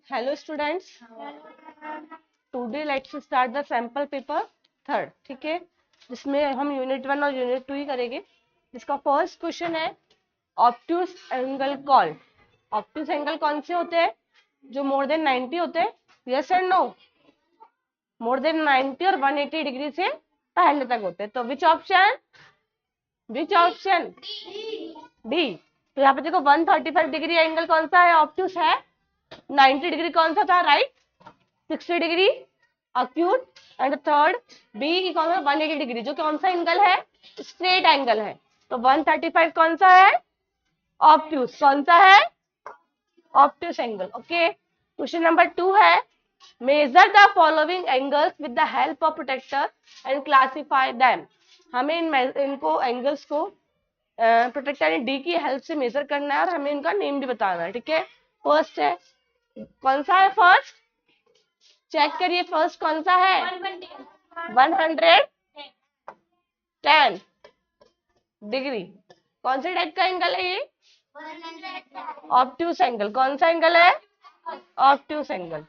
Hello students, today let's start the sample paper third, ठीक है, जिसमें हम यूनिट 1 और यूनिट 2 ही करेंगे। जिसका फर्स्ट क्वेश्चन है obtuse angle call. Obtuse angle कौन से होते हैं? जो मोर देन 90 होते हैं। Yes and no? More than 90 और 180 डिग्री से पहले तक होते हैं। तो which option? Which option? D. तो यहाँ पे देखो 135 डिग्री एंगल कौन सा है? ऑब्ट्यूस है। 90 डिग्री कौन सा था? Right. 60 degree acute and third B की कौन सा? 180 डिग्री, जो कौन सा एंगल है? स्ट्रेट एंगल है। तो 135 कौन सा है? ऑब्ट्यूस। कौन सा है? Obtuse angle. Okay. Question number 2 है measure the following angles with the help of protractor and classify them. हमें इनको एंगल्स को प्रोटेक्टर एंड डी की हेल्प से मेजर करना है और हमें इनका नेम भी बताना है, ठीक है। फर्स्ट है, कौन सा है फर्स्ट? चेक करिए फर्स्ट कौन सा है? 110 डिग्री। कौन से टाइप का एंगल है ये? Obtuse angle. कौन सा एंगल है? Obtuse angle.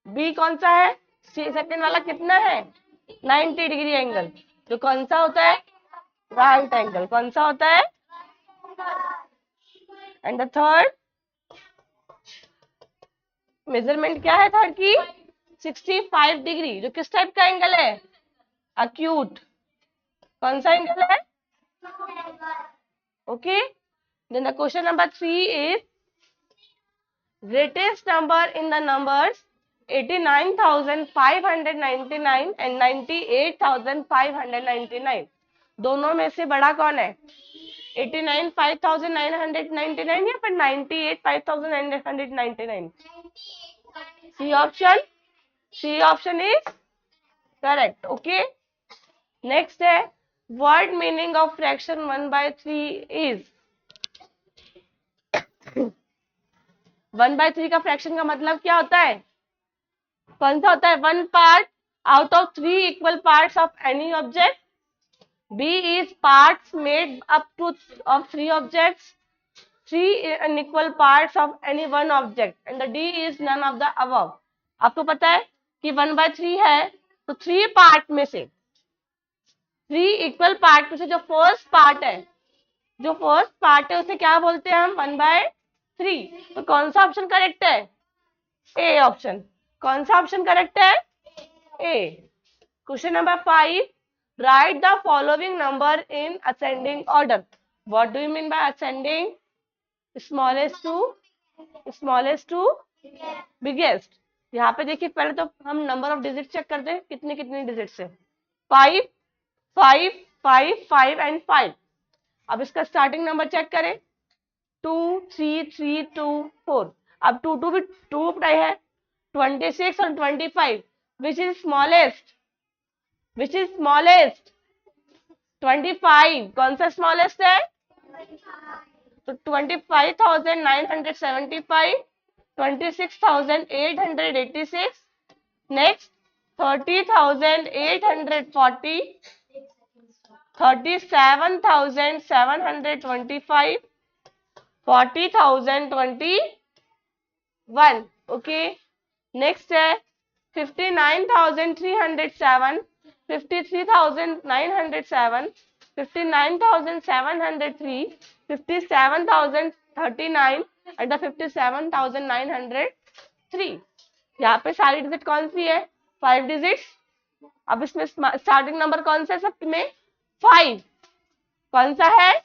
बी कौन सा है? सेकंड वाला कितना है? 90 डिग्री एंगल, जो कौन सा होता है? Right angle. कौन सा होता है? एंड द थर्ड मेजरमेंट क्या है थर्ड की? 65 डिग्री, जो किस टाइप का एंगल है? अक्यूट। कौन सा एंगल है? Okay. Then the question number 3 is greatest number in the numbers 89,599 and 98,599, दोनों में से बड़ा कौन है? 89 5,999 या फिर 98 5,999? C option. C option is correct. Okay. Next है word meaning of fraction 1/3 is. 1/3 का फ्रैक्शन का मतलब क्या होता है? कौन सा होता है? 1 part out of 3 equal parts of any object. B is parts made up to of 3 objects, 3 unequal parts of any one object, and the D is none of the above. आपको पता है कि 1/3 है, तो 3 पार्ट में से 3 equal part में से जो फर्स्ट पार्ट है, जो फर्स्ट पार्ट है उसे क्या बोलते हैं हम? 1/3। तो कौन सा ऑप्शन करेक्ट है? A option. कौन सा ऑप्शन करेक्ट है? A. Question number 5, write the following number in ascending order. What do you mean by ascending? Smallest to biggest. यहाँ पे देखिए, पहले तो हम नंबर ऑफ डिजिट चेक करते हैं, कितनी कितनी डिजिट है। 5 5 5 5 एंड 5। अब इसका स्टार्टिंग नंबर चेक करें, 2 3 3 2 4। अब 2 2 भी 2 है, 26 और 25, which is smallest? Which is smallest? 25। कौन सा स्मॉलेस्ट है? तो 25,975, 26,886, नेक्स्ट 30,840, 37,725, 40,021। ओके। नेक्स्ट है 59,307, 53,907, 59,703, 57,039 एंड 57,903। यहाँ पे सारी डिजिट कौन सी है? 5 डिजिट। अब इसमें स्टार्टिंग नंबर कौन सा है सब में? 5। कौन सा है?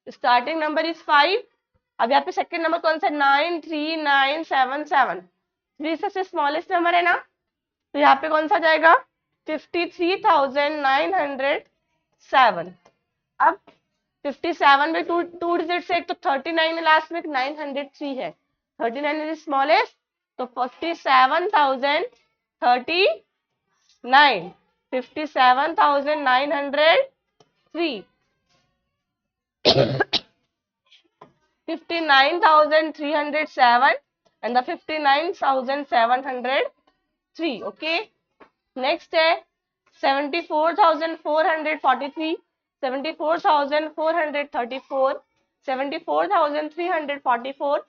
Starting number is 5। अब यहाँ पे सेकंड नंबर कौन सा? 93977। 3 सबसे स्मॉलेस्ट नंबर है ना, तो यहाँ पे कौन सा जाएगा? 53,907। अब 57 में टू डिजिट से एक तो 39 है लास्ट में, 903 है। 39 इज स्मॉलेस्ट, तो 57,039, 57,903, 59,307 and the 59,703. Okay. Next है 74,443, 74,434, 74,344,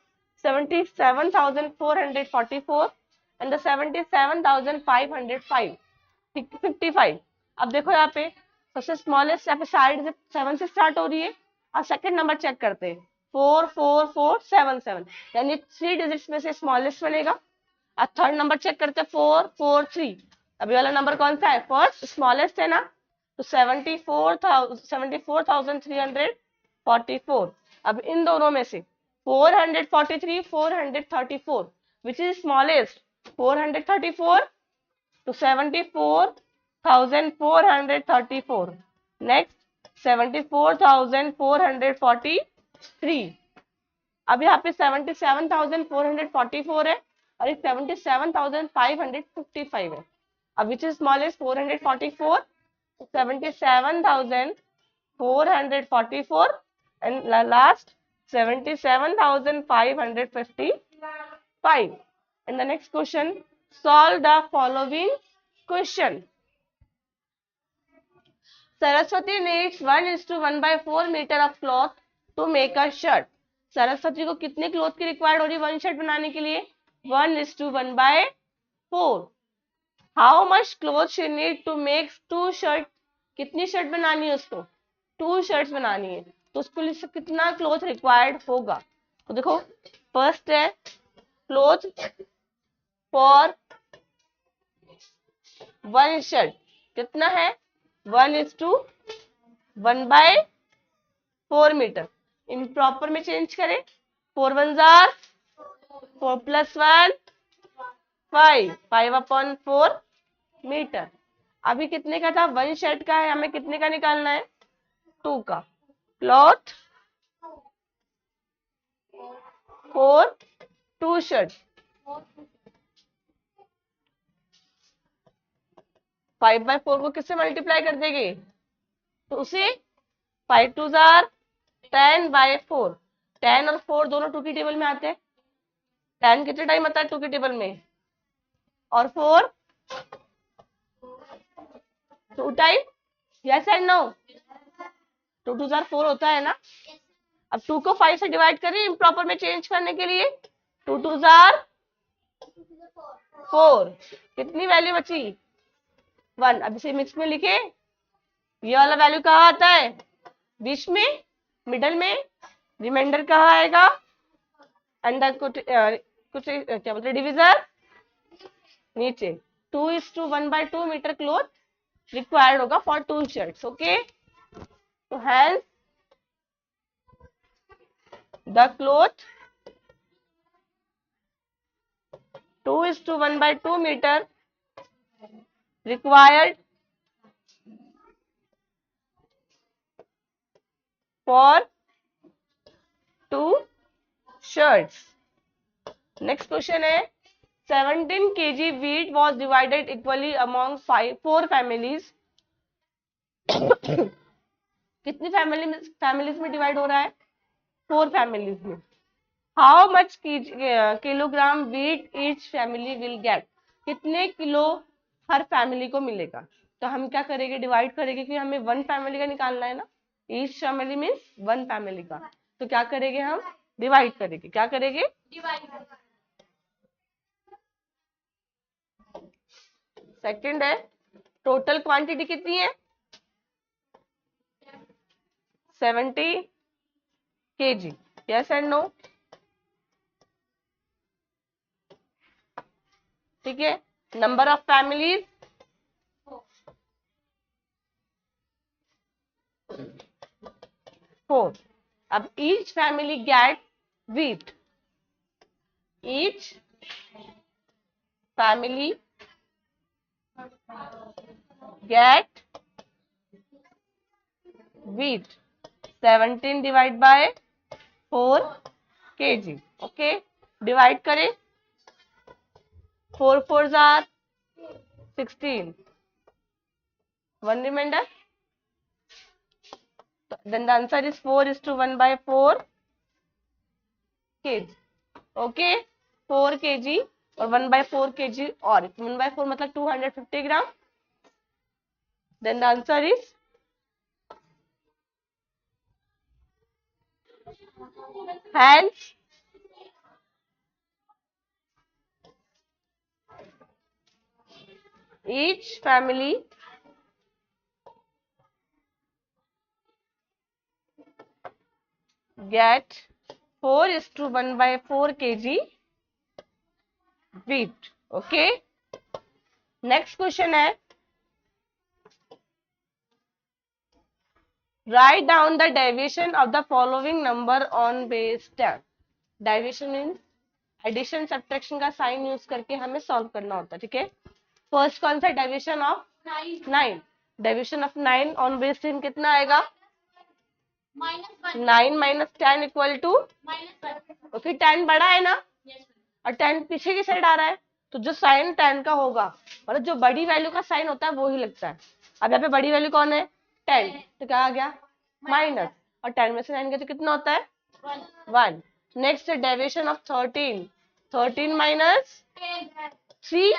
77,444 and the 77,505, 55। अब देखो यहाँ पे सबसे स्मॉलेस्ट यहाँ पे साइड 7 से स्टार्ट हो रही है। अब सेकंड नंबर चेक करते हैं, 44477, यानी 3 डिजिट्स में से स्मॉलेस्ट बनेगा। अब थर्ड नंबर चेक करते हैं, 443। अभी वाला नंबर कौन सा है, फर्स्ट स्मॉलेस्ट है ना, तो 74,344। अब इन दोनों में से 443, 434, विच इज स्मॉलेस्ट, 434, तो 74,434। नेक्स्ट 74,443। अब यहाँ पे 77,444 है और एक 77,555 है। अब which is smallest, 444, 77,444 and last 77,555. And the next question, solve the following question. Saraswati needs 1:1/4 meter of cloth to make a shirt. Saraswati को कितने क्लोथ की रिक्वायर्ड हो रही है वन शर्ट बनाने के लिए, 1:1/4। How much cloth she need to make 2 shirt, कितनी शर्ट बनानी है उसको, 2 शर्ट्स बनानी है, तो उसके लिए कितना क्लोथ रिक्वायर्ड होगा। तो देखो फर्स्ट है क्लोथ फॉर 1 शर्ट कितना है, 1:1/4 मीटर। इम्प्रॉपर में चेंज करें, 4 1 जार 4 + 1 5, 5/4 मीटर। अभी कितने का था, 1 शर्ट का है, हमें कितने का निकालना है, 2 का। क्लॉथ फॉर 2 शर्ट, 5/4 को किससे मल्टीप्लाई कर देंगे, तो उसे 5 2 जार 10/4। 10 और 4 दोनों 2 की टेबल में आते हैं। 10 कितने टाइम आता है 2 की टेबल में, और 4 2 टाइम, यस एंड नो, 2 2 जार 4 होता है ना। अब 2 को 5 से डिवाइड करें इम्प्रॉपर में चेंज करने के लिए, 2 2 जार 4, कितनी वैल्यू बची, 1। अब इसे मिक्स में लिखे, ये वाला वैल्यू कहाँ आता है, बीच में, मिडल में, रिमाइंडर कहाँ आएगा, अंदर कुछ क्या बोलते डिविजर नीचे। 2:1/2 मीटर क्लोथ रिक्वायर्ड होगा फॉर 2 शर्ट्स, ओके। तो hence the cloth 2:1/2 metre required for 2 shirts. Next question है, 17 kg wheat was divided equally among 4 families. कितनी फैमिलीज में डिवाइड हो रहा है, 4 फैमिलीज में। How much kilogram wheat each family will get, कितने किलो हर family को मिलेगा। तो हम क्या करेंगे, डिवाइड करेंगे, कि हमें 1 फैमिली का निकालना है ना, ईच फैमिली मीन्स 1 फैमिली का। तो क्या करेंगे हम, डिवाइड करेंगे, क्या करेंगे, सेकंड है टोटल क्वांटिटी कितनी है, 70 kg, यस एंड नो, ठीक है। Number of families 4। अब each family get wheat, each family get wheat 17 divide by 4 kg, okay. Divide करें, 4 4 जार 16, 1 reminder, then the answer is 4:1/4 kg, okay। 4 kg और 1/4 kg, और 1/4 मतलब 250 ग्राम। then the answer is Hence, each family get 4:1/4 kg wheat. Okay. Next question है, write down the deviation of the following number on base 10. Deviation means addition subtraction का sign use करके हमें solve करना होता है. ठीक है. फर्स्ट कौन सा, deviation of 9. Deviation of 9 on base 10 कितना आएगा? 9 माइनस 10 इक्वल टू, ओके 10 बड़ा है ना, और 10 पीछे की साइड आ रहा है, तो जो साइन 10 का होगा, मतलब जो बड़ी वैल्यू का साइन होता है वो ही लगता है. अब यहाँ पे बड़ी वैल्यू कौन है? 10, तो क्या आ गया? माइनस, और 10 में से 9 गया तो कितना होता है? 1. Next deviation of 13. 13 minus 3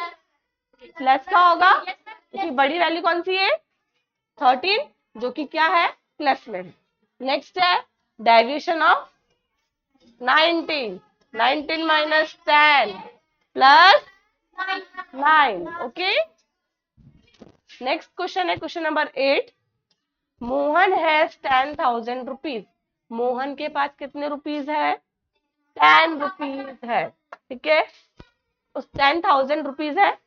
plus का होगा, क्योंकि बड़ी वैल्यू कौन सी है? 13, जो कि क्या है? प्लस में. नेक्स्ट है deviation of 19. 19 minus 10 plus 9. Okay. Next question है question number 8. Mohan has 10,000 rupees. Mohan के पास कितने रुपीज है? 10 रुपीज है. ठीक है. उस 10,000 रुपीज है.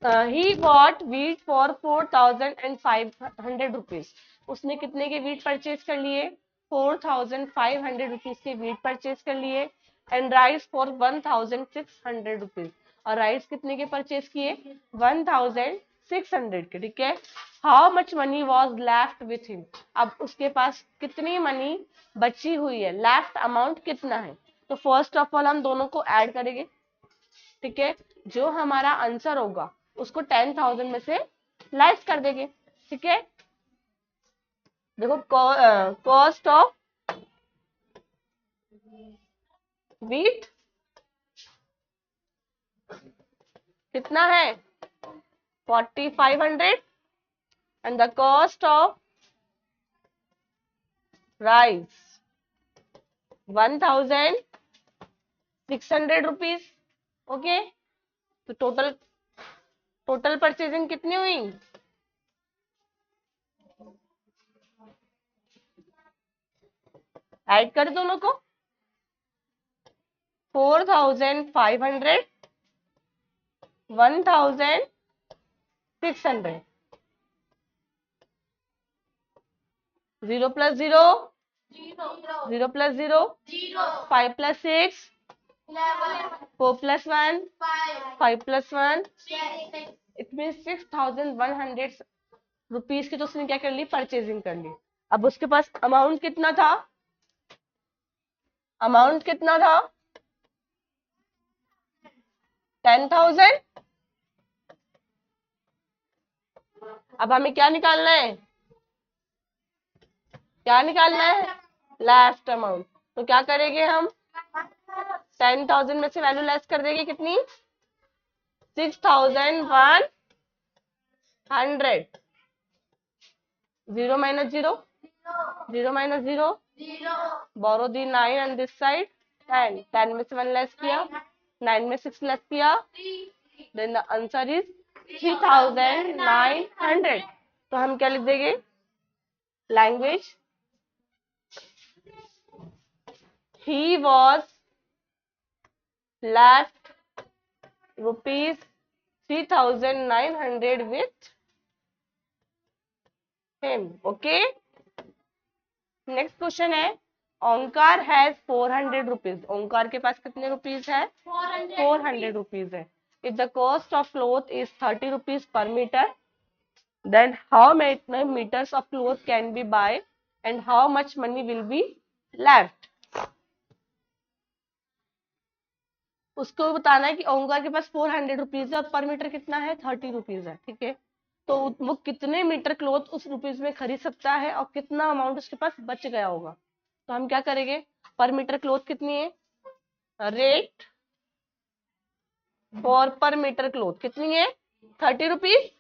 He bought wheat for 4,500 rupees. उसने कितने के वीट परचेज कर लिए? 4,500 रुपीज के वीट परचेज कर लिए. And rice for 1,600 rupees. और राइस कितने के परचेज किए? 1,600 के. ठीक है. How much money was left with him. अब उसके पास कितनी मनी बची हुई है? लेफ्ट अमाउंट कितना है? तो फर्स्ट ऑफ ऑल हम दोनों को ऐड करेंगे. ठीक है. जो हमारा आंसर होगा उसको 10,000 में से लेस कर देंगे. ठीक है. देखो कॉस्ट ऑफ व्हीट कितना है? 4,500. And the cost of rice 1,600 rupees. Okay. तो टोटल परचेजिंग कितनी हुई? ऐड कर दोनों को. 4,500, 1,600. 0 plus 0, 0 plus 0, 5 plus 6, 4 plus 1, 5 plus 1. It mean 6,100 rupees की तो उसने क्या कर ली? परचेजिंग कर ली. अब उसके पास अमाउंट कितना था? अमाउंट कितना था? 10,000. अब हमें क्या निकालना है? क्या निकालना है? Left amount. तो क्या करेंगे हम? 10,000 में से वैल्यू लेस कर देंगे. कितनी? 6,100. 0 minus 0, 0 minus 0, borrow the 9 on this side. 10. 10 में से 1 लेस किया, 9 में 6 लेस किया, then the answer is 3,900. तो हम क्या लिख देंगे? Language, he was left rupees 3,900 with him. Okay. Next question है, ओंकार हैज 400 रुपीज. ओंकार के पास कितने रुपीज है? 400 रुपीज है. If the cost of cloth is 30 rupees per metre, then how many metres of cloth can be buy and how much money will be left. उसको बताना है कि ओंकार के पास 400 रुपीज है और पर मीटर कितना है? 30 रुपीज है. ठीक है. तो वो कितने मीटर क्लोथ उस रुपीज में खरीद सकता है और कितना अमाउंट उसके पास बच गया होगा. तो हम क्या करेंगे? पर मीटर क्लोथ कितनी है? रेट फॉर पर मीटर क्लोथ कितनी है? 30 रुपीज.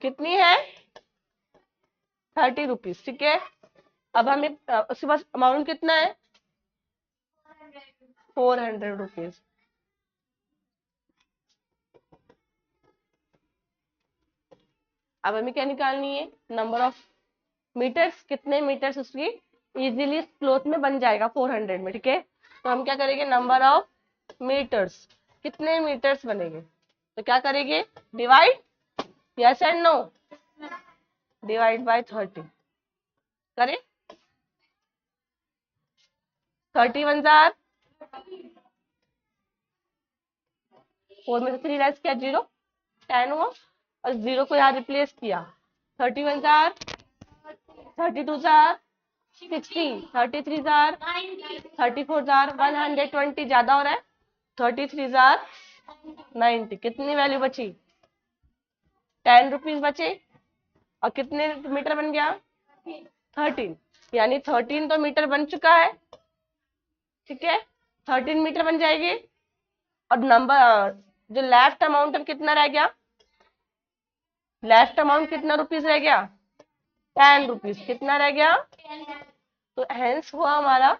कितनी है? 30 रुपीज, ठीक है। अब हमें उसके पास अमाउंट कितना है, 400 रुपीज। अब हमें क्या निकालनी है, नंबर ऑफ मीटर्स, कितने मीटर्स उसकी इजीली क्लोथ में बन जाएगा 400 में, ठीक है। तो हम क्या करेंगे, नंबर ऑफ मीटर्स, कितने मीटर्स बनेंगे, तो क्या करेंगे, divide, yes and no, divide by 30 करें। 30 × 4 में से 3 लेस किया 0, 10 हुआ, और 0 को यहाँ रिप्लेस किया। 31 जार, 32 जार 60, 33 जार 34 जार 120, ज्यादा हो रहा है, 33 जार 90, कितनी वैल्यू बची, 10 रुपीज बचे, और कितने मीटर बन गया, 13, यानी 13 तो मीटर बन चुका है, ठीक है, 13 मीटर बन जाएगी। और नंबर जो लेफ्ट अमाउंट कितना रह गया, लेफ्ट अमाउंट कितना रुपीज रह गया, 10 रुपीज, कितना रह गया, तो हेंस हुआ हमारा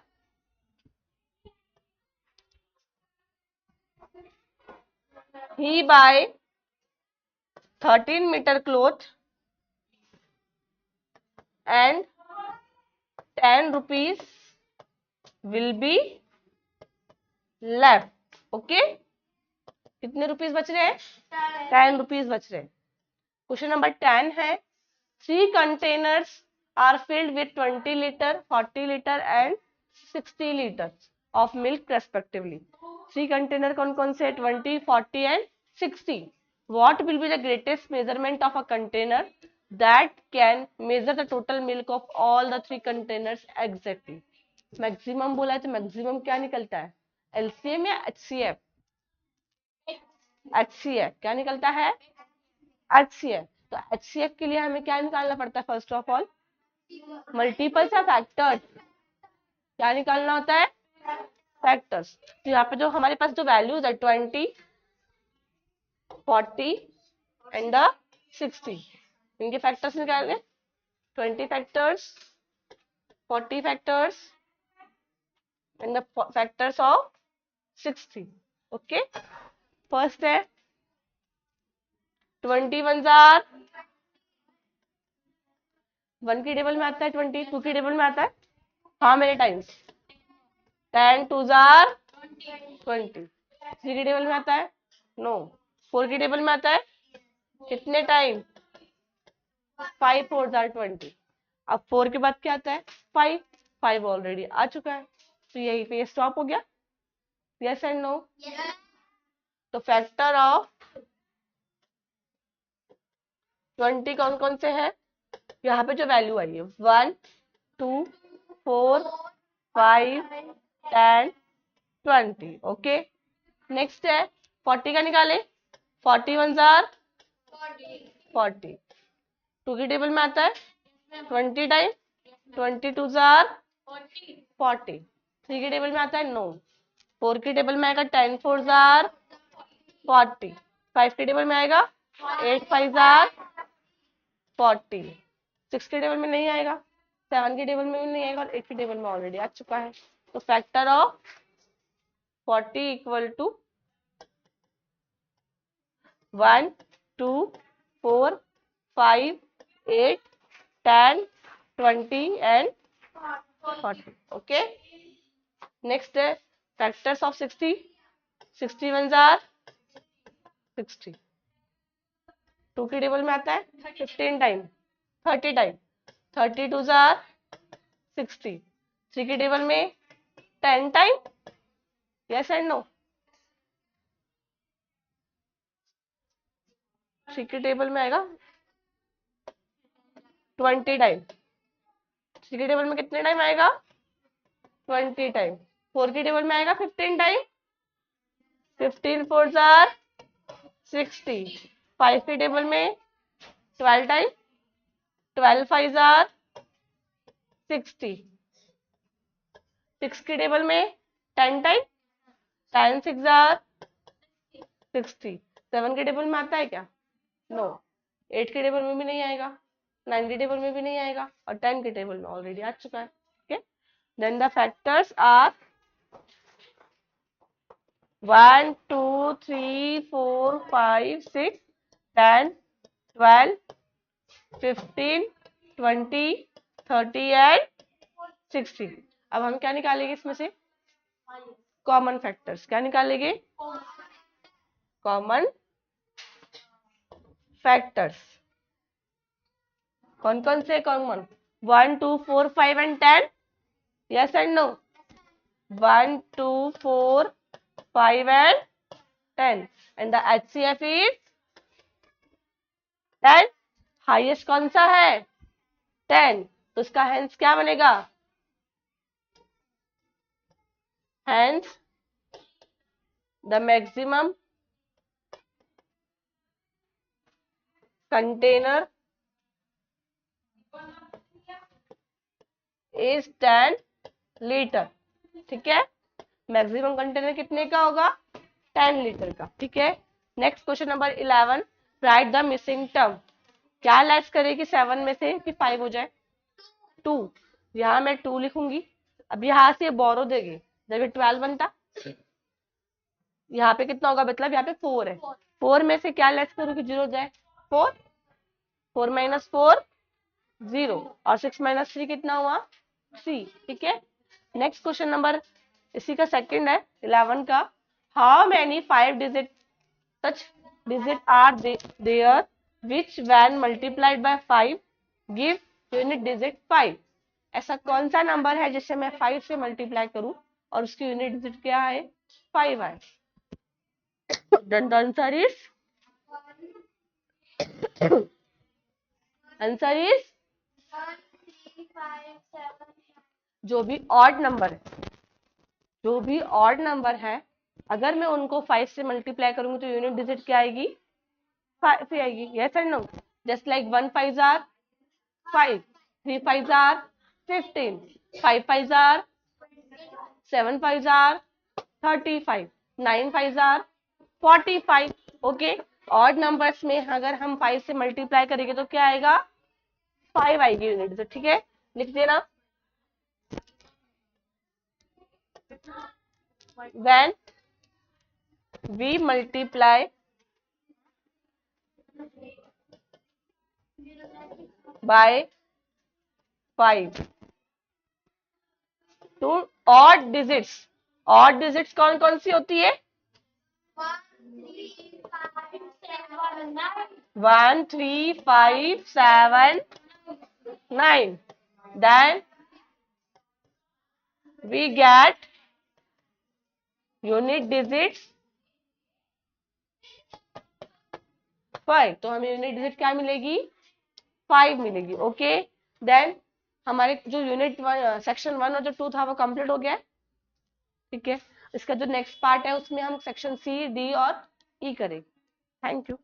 ही by 13 metre cloth and 10 rupees will be left, okay. कितने रुपीज बच रहे हैं, 10 रुपीज बच रहे हैं। क्वेश्चन नंबर 10 है, 3 containers are filled with 20 litre, 40 litre and 60 litre of milk respectively. 3 container कौन कौन से, 20, 40 and 60। What will be the greatest measurement of a container that can measure the total milk of all the 3 containers exactly? Maximum बोला है तो maximum क्या निकलता है, LCM या एचसीएफ, एचसीएफ क्या निकलता है, एचसीएफ। तो एचसीएफ के लिए हमें क्या निकालना पड़ता है, फर्स्ट ऑफ ऑल मल्टीपल्स या फैक्टर्स, क्या निकालना होता है, फैक्टर्स। तो यहाँ पे जो हमारे पास जो वैल्यूज है 20, 40 एंड 60, इनके फैक्टर्स निकालने, 20 factors, 40 factors and the factors of 60, okay. First है 21 जार 1 की टेबल में आता है, 20 2 की टेबल में आता है, हाँ मेरे टाइम्स 10 2 जार 20, 3 की टेबल में आता है, नो, 4 की टेबल में आता है, कितने टाइम, 5 4 जार 20। अब 4 के बाद क्या आता है, 5, 5 ऑलरेडी आ चुका है, तो यही पे स्टॉप हो गया, यस एंड नो। तो फैक्टर ऑफ 20 कौन कौन से है, यहाँ पे जो वैल्यू आई है 1 2 4 5 10 20, ओके। नेक्स्ट है 40 का निकाले, 41 जार 40, 2 की टेबल में आता है 20 टाइम, 22 जार 40, 3 की टेबल में आता है, नो, 4 की टेबल में आएगा 10 4 जार 40, 5 की टेबल में आएगा 8 5 जार 40, 6 की टेबल में नहीं आएगा, 7 की टेबल में भी नहीं आएगा, और 8 की टेबल में ऑलरेडी आ चुका है। तो factor of 40 equal to 1 2 4 5 8 10 20 and 40, okay. Next है फैक्टर्स ऑफ 60, 61 जार 60, 2 की टेबल में आता है 15 टाइम, 30 टाइम, 32 जार 60, 3 की टेबल में 10 टाइम, यस एंड नो, 3 की टेबल में आएगा 20 टाइम, 3 की टेबल में कितने टाइम आएगा 20 टाइम, 4 की टेबल में आएगा 15 टाइम, 15 4 जार 60, 5 की टेबल में 12 टाइम, 12 5 जार 60, 6 की टेबल में 10 टाइम, 10 6 जार 60, 7 की टेबल में आता है क्या, नो, 8 की टेबल में भी नहीं आएगा, 9 के टेबल में भी नहीं आएगा और 10 के टेबल में ऑलरेडी आ चुका है. Okay, then the factors are 1 2 3 4 5 6 10 12 15 20 30 and 60. अब हम क्या निकालेंगे इसमें से? Common factors. क्या निकालेंगे? Common factors. कौन कौन से common? 1 2 4 5 and 10. Yes and no? 1 2 4 5 and 10 and the HCF is 10. Highest कौन सा है? 10. तो इसका हेंस क्या बनेगा? Hence the maximum container is 10 litre. ठीक है, मैक्सिमम कंटेनर कितने का होगा? 10 लीटर का. ठीक है, next question number 11. Right the missing term. क्या लेस करे कि 7 में से कि 5 हो जाए? 2. यहाँ मैं 2 लिखूंगी. अब यहाँ से बोरो देगी जब ये 12 बनता, यहाँ पे कितना होगा? मतलब यहाँ पे 4 है. 4 में से क्या लेस करूँ कि 0 हो जाए? 4. 4 माइनस 4 0 और 6 माइनस 3 कितना हुआ? 3. ठीक है, नेक्स्ट क्वेश्चन नंबर इसी का सेकंड है 11 का. How many 5 digit such digit are there which when multiplied by 5 give unit digit 5. ऐसा कौन सा नंबर है जिसे मैं 5 से मल्टीप्लाई करूं और उसकी यूनिट डिजिट क्या है? 5 है. Then the answer is answer is 1 3 5 7. जो भी ऑड नंबर है, जो भी ऑड नंबर है, अगर मैं उनको 5 से मल्टीप्लाई करूंगी तो यूनिट डिजिट क्या आएगी? 5 आएगी. Yes and no? Just like 1 5 are 5, 3 5 are 15, 5 5 are 7 5 are 35, 9 5 are 45. Okay, odd numbers में अगर हम 5 से मल्टीप्लाई करेंगे तो क्या आएगा? 5 आएगी यूनिट डिजिट. ठीक है, लिख देना. when we multiply by 5 to odd digits. odd digits कौन कौन सी होती है? 1 3 5 7 1 3 5 7 9. then we get unit digits 5. तो हमें यूनिट डिजिट क्या मिलेगी? 5 मिलेगी. ओके, देन हमारे जो यूनिट सेक्शन 1 और जो 2 था वो कंप्लीट हो गया. ठीक है, इसका जो नेक्स्ट पार्ट है उसमें हम सेक्शन C, D और E करेंगे. Thank you.